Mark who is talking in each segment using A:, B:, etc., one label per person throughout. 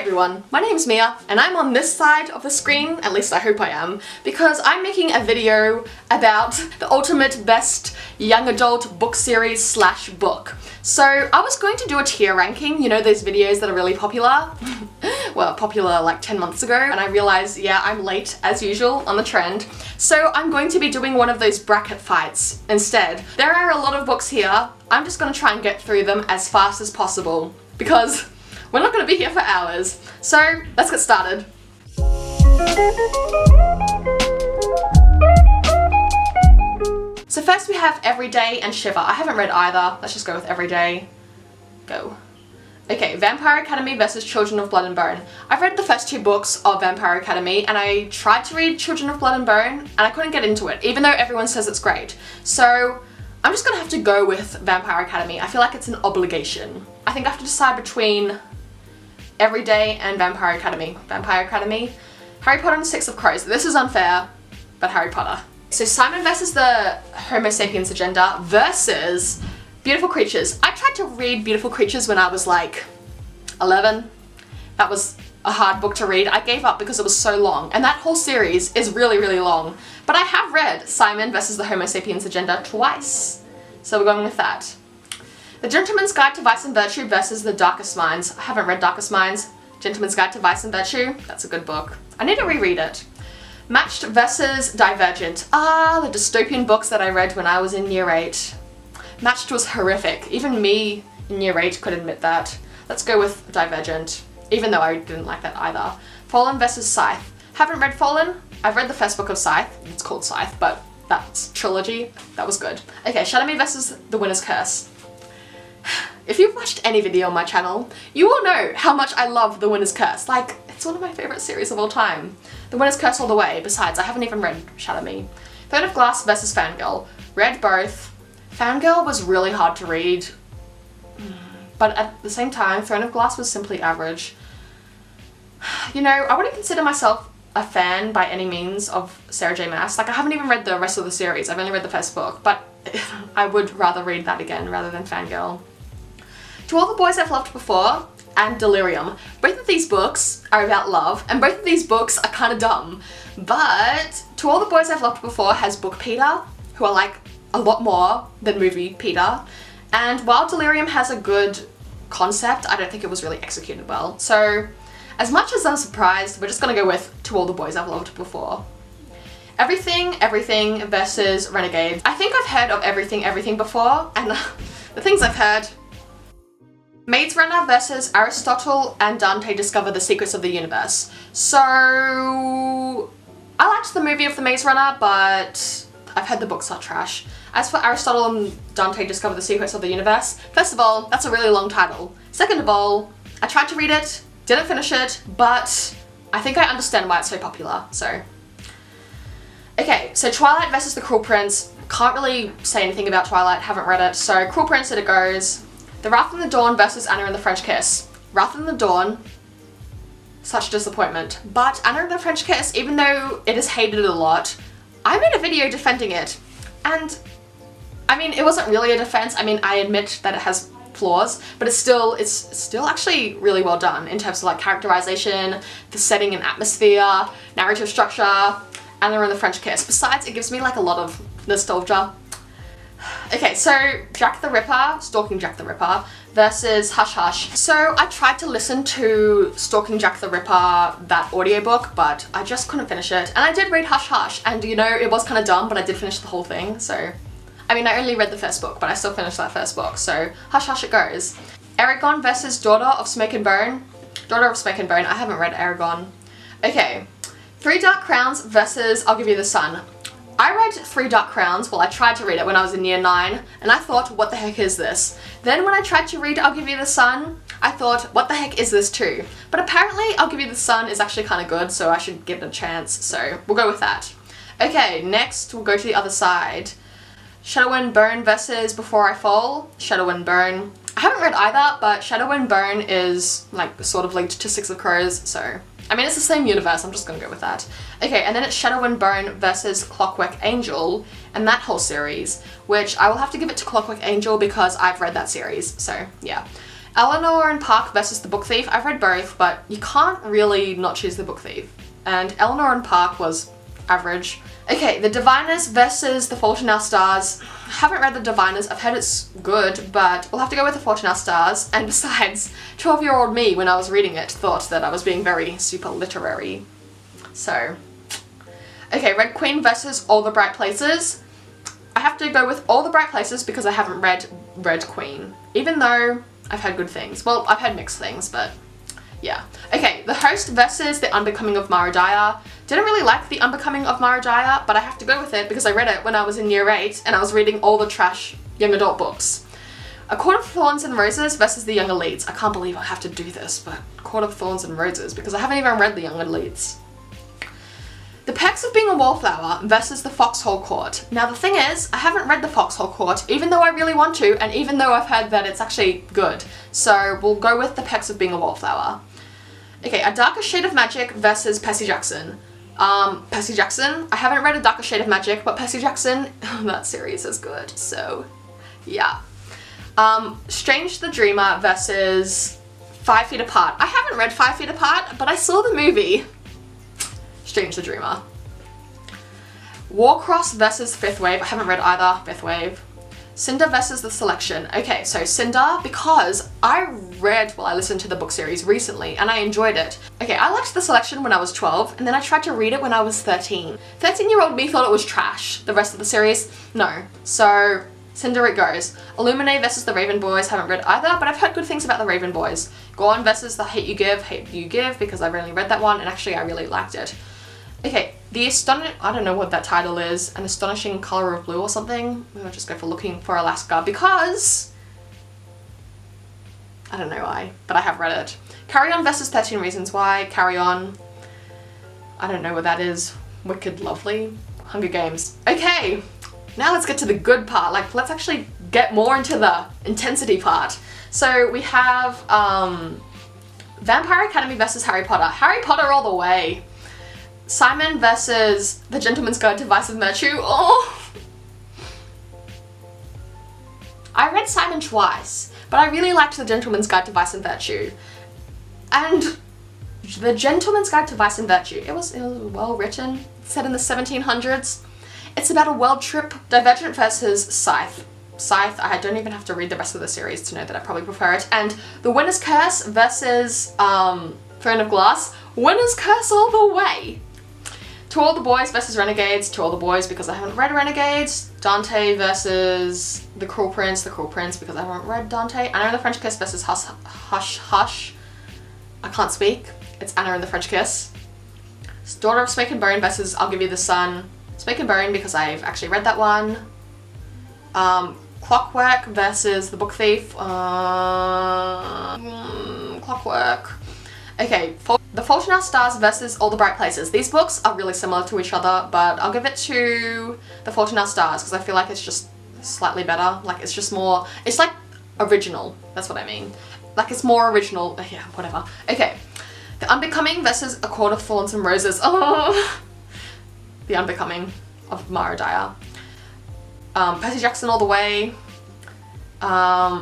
A: everyone, my name is Mia and I'm on this side of the screen, at least I hope I am, because I'm making a video about the ultimate best young adult book series slash book. So I was going to do a tier ranking, you know those videos that are really popular? Well, popular like 10 months ago, and I realized, yeah, I'm late as usual on the trend. So I'm going to be doing one of those bracket fights instead. There are a lot of books here, I'm just going to try and get through them as fast as possible, because we're not going to be here for hours. So let's get started. So first we have Everyday and Shiver. I haven't read either. Let's just go with Everyday. Go. Okay, Vampire Academy versus Children of Blood and Bone. I've read the first two books of Vampire Academy and I tried to read Children of Blood and Bone and I couldn't get into it, even though everyone says it's great. So I'm just gonna have to go with Vampire Academy. I feel like it's an obligation. I think I have to decide between Everyday and Vampire Academy. Vampire Academy. Harry Potter and the Six of Crows. This is unfair, but Harry Potter. So Simon versus the Homo sapiens agenda versus Beautiful Creatures. I tried to read Beautiful Creatures when I was like 11. That was a hard book to read. I gave up because it was so long, and that whole series is really, really long. But I have read Simon versus the Homo sapiens agenda twice, so we're going with that. The Gentleman's Guide to Vice and Virtue versus The Darkest Minds. I haven't read Darkest Minds. Gentleman's Guide to Vice and Virtue. That's a good book. I need to reread it. Matched versus Divergent. Ah, the dystopian books that I read when I was in year 8. Matched was horrific. Even me in year 8 could admit that. Let's go with Divergent, even though I didn't like that either. Fallen versus Scythe. Haven't read Fallen. I've read the first book of Scythe. It's called Scythe, but that's trilogy. That was good. Okay, Shadow Me versus The Winner's Curse. If you've watched any video on my channel, you will know how much I love The Winner's Curse. Like, it's one of my favourite series of all time. The Winner's Curse all the way. Besides, I haven't even read Shadow Me. Throne of Glass versus Fangirl. Read both. Fangirl was really hard to read, but at the same time, Throne of Glass was simply average. You know, I wouldn't consider myself a fan by any means of Sarah J Maas. Like, I haven't even read the rest of the series. I've only read the first book, but I would rather read that again rather than Fangirl. To All the Boys I've Loved Before and Delirium. Both of these books are about love, and both of these books are kind of dumb. But To All the Boys I've Loved Before has book Peter, who I like a lot more than movie Peter. And while Delirium has a good concept, I don't think it was really executed well. So as much as I'm surprised, we're just gonna go with To All the Boys I've Loved Before. Everything versus Renegades. I think I've heard of Everything before, and the things I've heard. Maze Runner versus Aristotle and Dante Discover the Secrets of the Universe. So I liked the movie of The Maze Runner, but I've heard the books are trash. As for Aristotle and Dante Discover the Secrets of the Universe, first of all, that's a really long title. Second of all, I tried to read it, didn't finish it, but I think I understand why it's so popular, so. Okay, so Twilight versus The Cruel Prince. Can't really say anything about Twilight, haven't read it, so Cruel Prince it goes. The Wrath and the Dawn versus Anna and the French Kiss. Wrath and the Dawn, such disappointment. But Anna and the French Kiss, even though it is hated a lot, I made a video defending it. And, I mean, it wasn't really a defense. I mean, I admit that it has flaws, but it's still actually really well done in terms of like characterization, the setting and atmosphere, narrative structure, Anna and the French Kiss. Besides, it gives me like a lot of nostalgia. Okay, so Jack the Ripper, Stalking Jack the Ripper versus Hush Hush. So I tried to listen to Stalking Jack the Ripper, that audiobook, but I just couldn't finish it. And I did read Hush Hush, and you know, it was kind of dumb, but I did finish the whole thing, so. I mean, I only read the first book, but I still finished that first book, so Hush Hush it goes. Eragon versus Daughter of Smoke and Bone. Daughter of Smoke and Bone, I haven't read Eragon. Okay, Three Dark Crowns versus I'll Give You the Sun. I read Three Dark Crowns, well I tried to read it when I was in year 9, and I thought, what the heck is this? Then when I tried to read I'll Give You the Sun, I thought, what the heck is this too? But apparently I'll Give You the Sun is actually kind of good, so I should give it a chance, so we'll go with that. Okay, next we'll go to the other side. Shadow and Bone versus Before I Fall. Shadow and Bone. I haven't read either, but Shadow and Bone is like sort of linked to Six of Crows, so I mean, it's the same universe, I'm just gonna go with that. Okay, and then it's Shadow and Bone versus Clockwork Angel, and that whole series, which I will have to give it to Clockwork Angel because I've read that series, so yeah. Eleanor and Park versus the Book Thief. I've read both, but you can't really not choose the Book Thief. And Eleanor and Park was average. Okay, The Diviners versus The Fault in Our Stars. I haven't read The Diviners. I've heard it's good, but we'll have to go with The Fault in Our Stars. And besides, 12-year-old me, when I was reading it, thought that I was being very super literary. So, okay, Red Queen versus All the Bright Places. I have to go with All the Bright Places because I haven't read Red Queen, even though I've heard good things. Well, I've heard mixed things, but yeah. Okay, The Host versus The Unbecoming of Maradaya. Didn't really like The Unbecoming of Maradaya, but I have to go with it because I read it when I was in year 8 and I was reading all the trash young adult books. A Court of Thorns and Roses versus The Young Elites. I can't believe I have to do this, but Court of Thorns and Roses because I haven't even read The Young Elites. The Perks of Being a Wallflower versus The Foxhole Court. Now the thing is, I haven't read The Foxhole Court, even though I really want to, and even though I've heard that it's actually good. So we'll go with The Perks of Being a Wallflower. Okay, A Darker Shade of Magic versus Percy Jackson. Percy Jackson, I haven't read A Darker Shade of Magic, but Percy Jackson, that series is good, so yeah. Strange the Dreamer versus 5 Feet Apart. I haven't read 5 Feet Apart, but I saw the movie. Strange the Dreamer. Warcross versus Fifth Wave. I haven't read either. Fifth Wave. Cinder versus The Selection. Okay, so Cinder, because I listened to the book series recently and I enjoyed it. Okay, I liked The Selection when I was 12 and then I tried to read it when I was 13. 13-year-old me thought it was trash. The rest of the series, no. So, Cinder it goes. Illuminate versus The Raven Boys. Haven't read either, but I've heard good things about The Raven Boys. Gone versus The Hate You Give, because I've only read that one and actually I really liked it. Okay, I don't know what that title is, An Astonishing Color of Blue or something. We'll just go for Looking for Alaska because I don't know why, but I have read it. Carry On versus 13 Reasons Why. Carry On. I don't know what that is. Wicked Lovely. Hunger Games. Okay, now let's get to the good part. Like, let's actually get more into the intensity part. So we have Vampire Academy versus Harry Potter. Harry Potter all the way. Simon versus The Gentleman's Guide to Vice and Virtue. Oh! I read Simon twice, but I really liked The Gentleman's Guide to Vice and Virtue. And The Gentleman's Guide to Vice and Virtue, it was well written, set in the 1700s. It's about a world trip. Divergent versus Scythe. Scythe, I don't even have to read the rest of the series to know that I probably prefer it. And The Winner's Curse versus Throne of Glass. Winner's Curse all the way. To All the Boys versus Renegades. To All the Boys because I haven't read Renegades. Dante versus The Cruel Prince because I haven't read Dante. Anna and the French Kiss versus Hush Hush. I can't speak. It's Anna and the French Kiss. Daughter of Spake and Bone versus I'll Give You the Sun. Spake and Bone because I've actually read that one. Clockwork versus The Book Thief. Clockwork. Okay, The Fault in Our Stars versus All the Bright Places. These books are really similar to each other, but I'll give it to The Fault in Our Stars because I feel like it's just slightly better. Like, it's just more, it's like original. That's what I mean. Like, it's more original. Yeah, whatever. Okay, The Unbecoming versus A Court of Thorns and Roses. Oh, The Unbecoming of Maradaya. Percy Jackson all the way.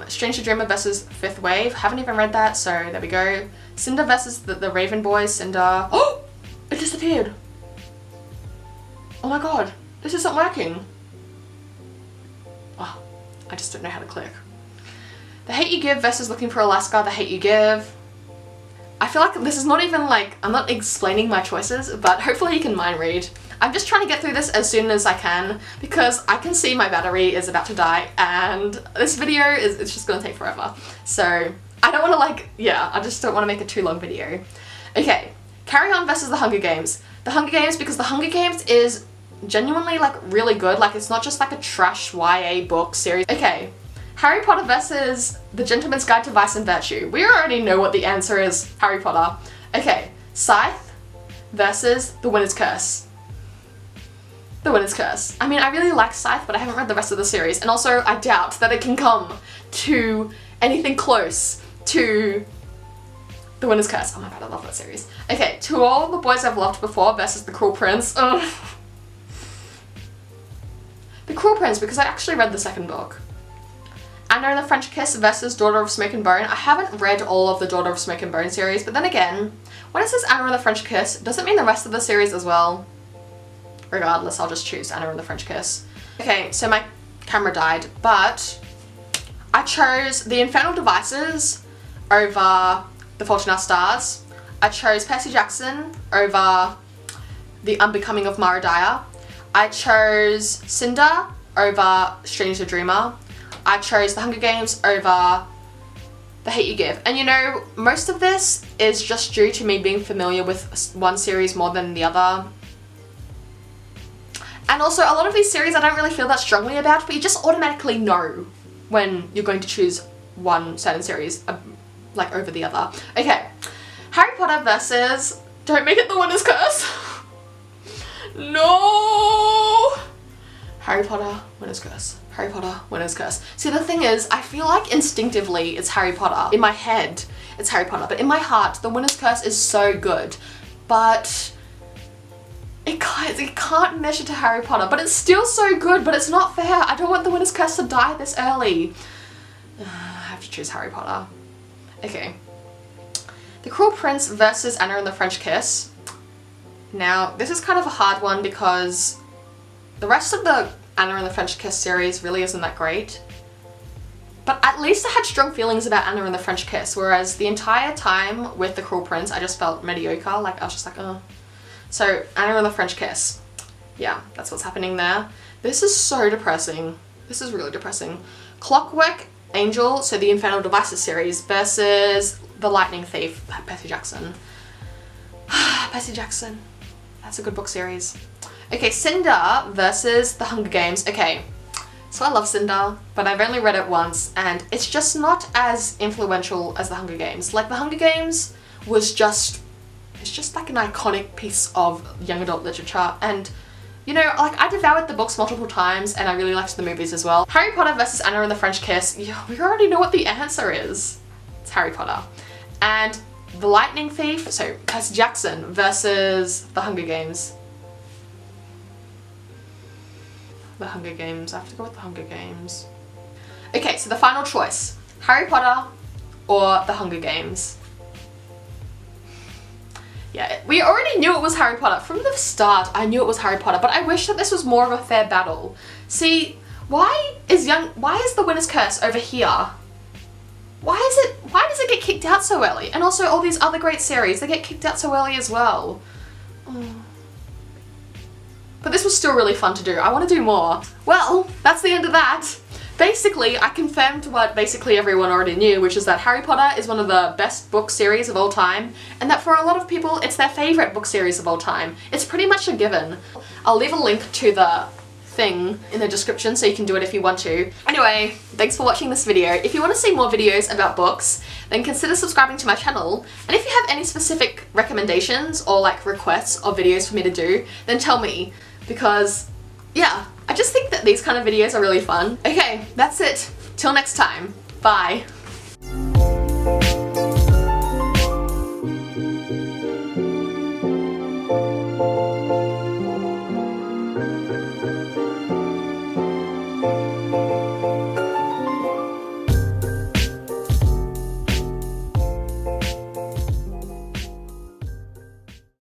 A: Strange the Dreamer versus Fifth Wave. Haven't even read that, so there we go. Cinder versus the Raven Boys. Cinder. Oh! It disappeared! Oh my god, this isn't working. Oh, I just don't know how to click. The Hate You Give versus Looking for Alaska. The Hate You Give. I feel like this is not even like, I'm not explaining my choices, but hopefully you can mind read. I'm just trying to get through this as soon as I can because I can see my battery is about to die and this video it's just gonna take forever. So I don't want to I just don't want to make a too long video. Okay, Carry On versus The Hunger Games. The Hunger Games because The Hunger Games is genuinely like really good. Like, it's not just like a trash YA book series. Okay, Harry Potter versus The Gentleman's Guide to Vice and Virtue. We already know what the answer is. Harry Potter. Okay, Scythe versus The Winner's Curse. The Winner's Curse. I mean, I really like Scythe, but I haven't read the rest of the series, and also I doubt that it can come to anything close to The Winner's Curse. Oh my god, I love that series. Okay, To All the Boys I've Loved Before versus The Cruel Prince. Ugh. The Cruel Prince, because I actually read the second book. Anna and the French Kiss versus Daughter of Smoke and Bone. I haven't read all of the Daughter of Smoke and Bone series, but then again, when it says Anna and the French Kiss, does it mean the rest of the series as well? Regardless, I'll just choose Anna and the French Kiss. Okay, so my camera died, but I chose The Infernal Devices over The Fault in Our Stars. I chose Percy Jackson over The Unbecoming of Mara Dyer. I chose Cinder over Strange the Dreamer. I chose The Hunger Games over The Hate You Give. And you know, most of this is just due to me being familiar with one series more than the other. And also, a lot of these series I don't really feel that strongly about, but you just automatically know when you're going to choose one certain series like over the other. Okay, Harry Potter versus... Don't make it the Winner's Curse! No! Harry Potter, Winner's Curse. Harry Potter, Winner's Curse. See, the thing is, I feel like instinctively it's Harry Potter. In my head, it's Harry Potter, but in my heart, the Winner's Curse is so good. But it can't measure to Harry Potter, but it's still so good, but it's not fair. I don't want the Winner's Curse to die this early. I have to choose Harry Potter. Okay. The Cruel Prince versus Anna and the French Kiss. Now, this is kind of a hard one because the rest of the Anna and the French Kiss series really isn't that great. But at least I had strong feelings about Anna and the French Kiss, whereas the entire time with The Cruel Prince, I just felt mediocre. Like, I was just like, oh. So, Anna and the French Kiss. Yeah, that's what's happening there. This is so depressing. This is really depressing. Clockwork Angel, so the Infernal Devices series, versus The Lightning Thief, Percy Jackson. Percy Jackson. That's a good book series. Okay, Cinder versus The Hunger Games. Okay, so I love Cinder, but I've only read it once, and it's just not as influential as The Hunger Games. Like, The Hunger Games was just... It's just like an iconic piece of young adult literature, and you know, like, I devoured the books multiple times and I really liked the movies as well. Harry Potter versus Anna and the French Kiss, yeah, we already know what the answer is. It's Harry Potter. And The Lightning Thief, so Percy Jackson versus The Hunger Games. The Hunger Games, I have to go with The Hunger Games. Okay, so the final choice, Harry Potter or The Hunger Games. Yeah, we already knew it was Harry Potter. From the start, I knew it was Harry Potter, but I wish that this was more of a fair battle. See, why is the Winner's Curse over here? Why does it get kicked out so early? And also all these other great series, they get kicked out so early as well. Oh. But this was still really fun to do. I want to do more. Well, that's the end of that. Basically, I confirmed what basically everyone already knew, which is that Harry Potter is one of the best book series of all time, and that for a lot of people, it's their favourite book series of all time. It's pretty much a given. I'll leave a link to the thing in the description so you can do it if you want to. Anyway, thanks for watching this video. If you want to see more videos about books, then consider subscribing to my channel, and if you have any specific recommendations or like requests of videos for me to do, then tell me, because yeah, I just think that these kind of videos are really fun. Okay, that's it. Till next time. Bye.